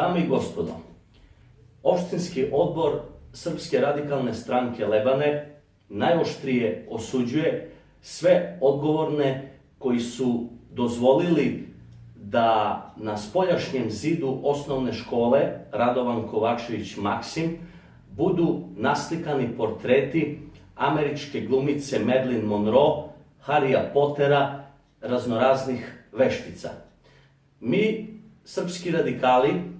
Dame i gospodo, opštinski odbor Srpske radikalne stranke Lebane najoštrije osuđuje sve odgovorne koji su dozvolili da na spoljašnjem zidu osnovne škole Radovan Kovačević Maksim budu naslikani portreti američke glumice Marilyn Monroe, Harrya Pottera, raznoraznih veštica. Mi, srpski radikali,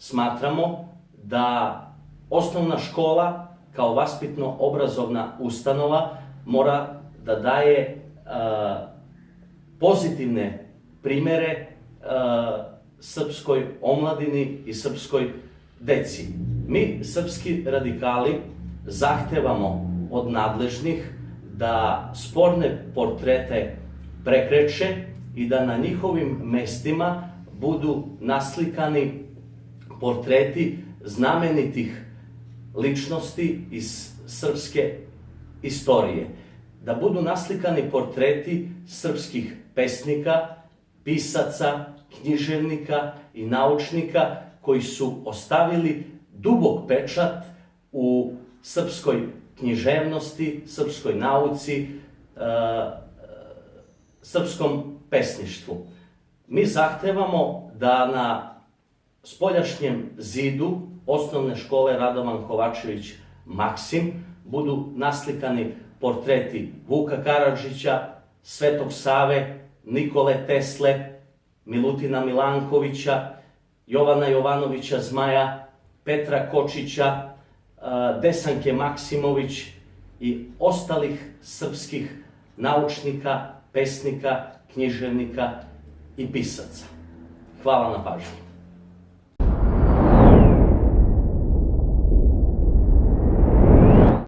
smatramo da osnovna škola kao vaspitno-obrazovna ustanova mora da daje pozitivne primere srpskoj omladini i srpskoj deci. Mi, srpski radikali, zahtevamo od nadležnih da sporne portrete prekreče i da na njihovim mestima budu naslikani portreti znamenitih ličnosti iz srpske istorije. Da budu naslikani portreti srpskih pesnika, pisaca, književnika i naučnika koji su ostavili dubok pečat u srpskoj književnosti, srpskoj nauci, srpskom pesništvu. Mi zahtevamo da na spoljašnjem zidu osnovne škole Radovan Kovačević Maksim budu naslikani portreti Vuka Karadžića, Svetog Save, Nikole Tesle, Milutina Milankovića, Jovana Jovanovića Zmaja, Petra Kočića, Desanke Maksimović i ostalih srpskih naučnika, pesnika, književnika i pisaca. Hvala na pažnji.